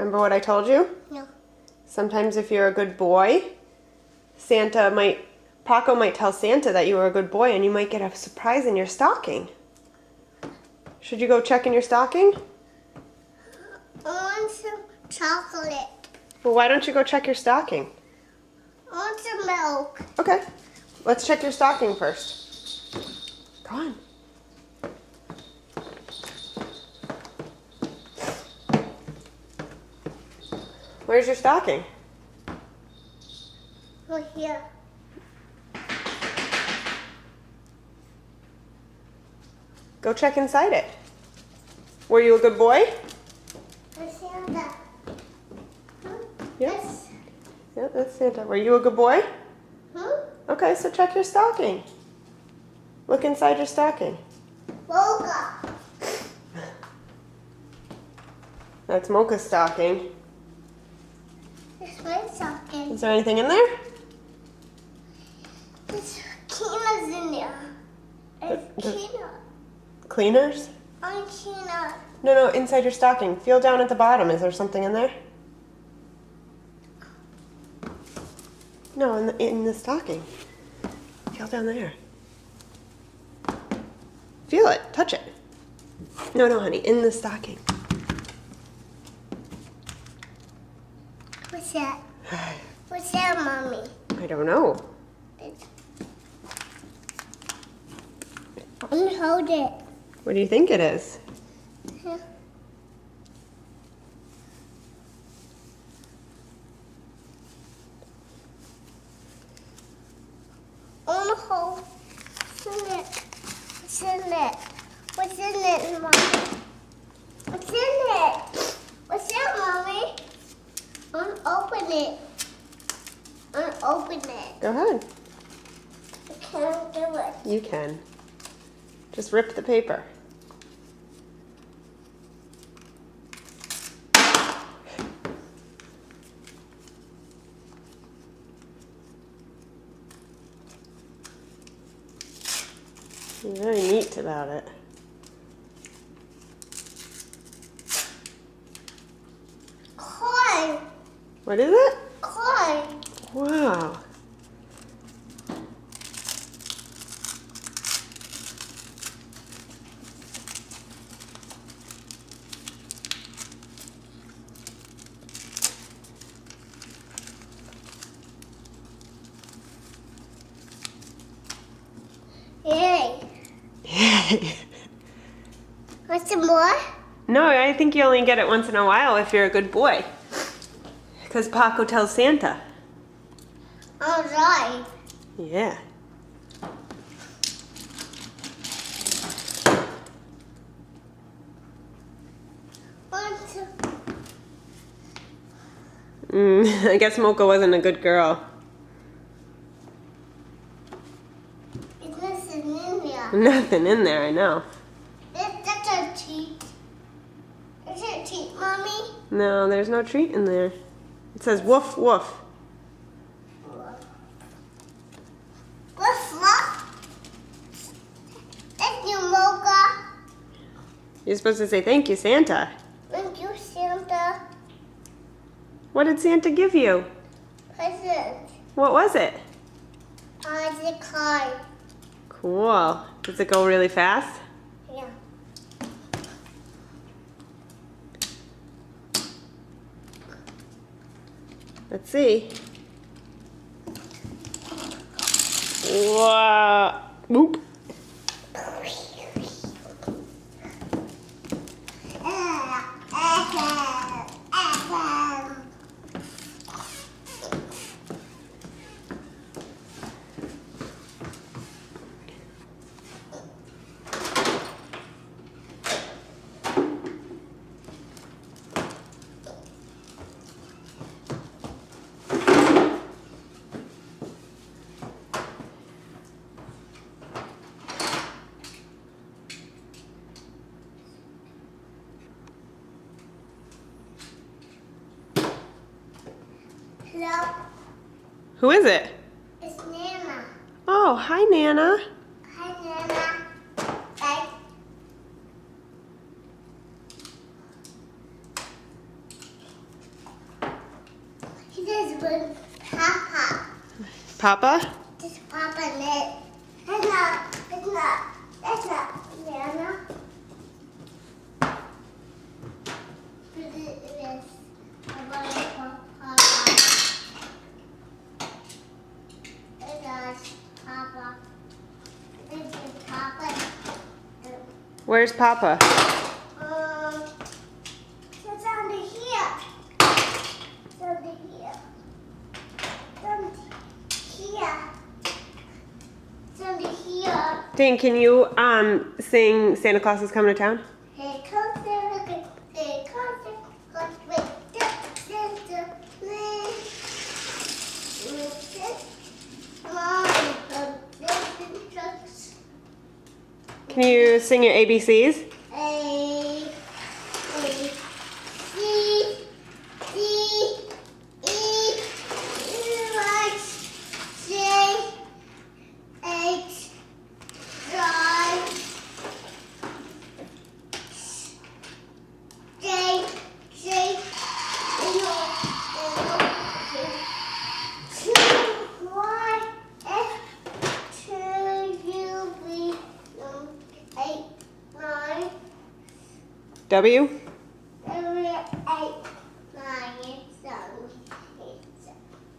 Remember what I told you? No. Sometimes if you're a good boy, Paco might tell Santa that you were a good boy and you might get a surprise in your stocking. Should you go check in your stocking? I want some chocolate. Well, why don't you go check your stocking? I want some milk. Okay, let's check your stocking first. Go on. Where's your stocking? Right here. Go check inside it. Were you a good boy? That's Santa. Yes. Yeah, that's Santa. Were you a good boy? Okay, so check your stocking. Look inside your stocking. Mocha. That's Mocha's stocking. It's my stocking. Is there anything in there? There's Kina's in there. It's Kina. Cleaners? I'm Kina. No, inside your stocking. Feel down at the bottom. Is there something in there? No, in the stocking. Feel down there. Feel it. Touch it. No, honey. In the stocking. What's that? What's that, Mommy? I don't know. I'm gonna hold it. What do you think it is? On the hole. What's in it? What's in it? What's in it, Mommy? What's in it? What's that, Mommy? Open it. Open it. Go ahead. I can't do it. You can. Just rip the paper. You're very neat about it. Corn. What is it? Corn. Wow. Yay. Yay. Want some more? No, I think you only get it once in a while if you're a good boy. Because Paco tells Santa. All right. Yeah. I guess Mocha wasn't a good girl. It's nothing in there. Nothing in there, I know. That's a treat. Is it a treat, Mommy? No, there's no treat in there. It says woof woof. Woof, woof. Thank you, Mocha. You're supposed to say thank you, Santa. Thank you, Santa. What did Santa give you? Present. What was it? The car. Cool. Does it go really fast? Yeah. Let's see. Wow. Boop. Hello. Who is it? It's Nana. Oh, hi, Nana. Hi, Nana. Hey. with Papa. Papa? This is Papa Nick. That's not banana. This is Papa. This is Papa. This is Papa. Where's Papa? It's under here. It's under here. It's under here. It's under here. Dane, can you sing Santa Claus is Coming to Town? Here comes Santa. Here comes Santa. With Santa. Can you sing your ABCs? A, C, D, E, F, J, H, I, J, J, Y, F, 2, U, V, 8, 9, W? 7, 8, 9,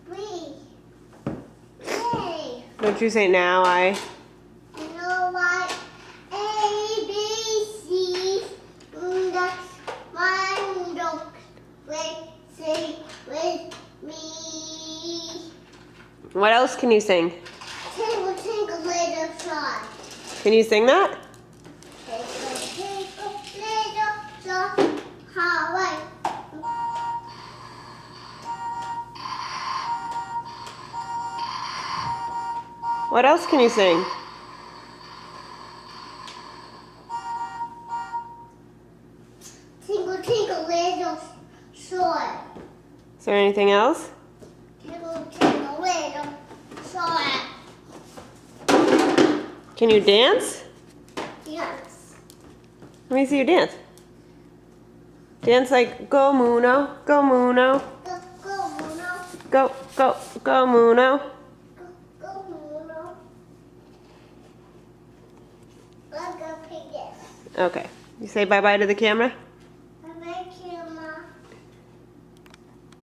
3. Yay! Don't you say now, I. You know what? A, B, C, that's one dog with me. What else can you sing? Tingle, tingle, little star. Can you sing that? Tingle, tingle, little star. Hawaii. What else can you sing? Tingle, tingle, little star. Is there anything else? Tingle, tingle, little star. Can you dance? Yes. Let me see you dance. Dance like go Muno, go Muno, Go, go, Muno. go, go, go Muno. Go, go, Muno. Let's go pig it. Okay. You say bye-bye to the camera?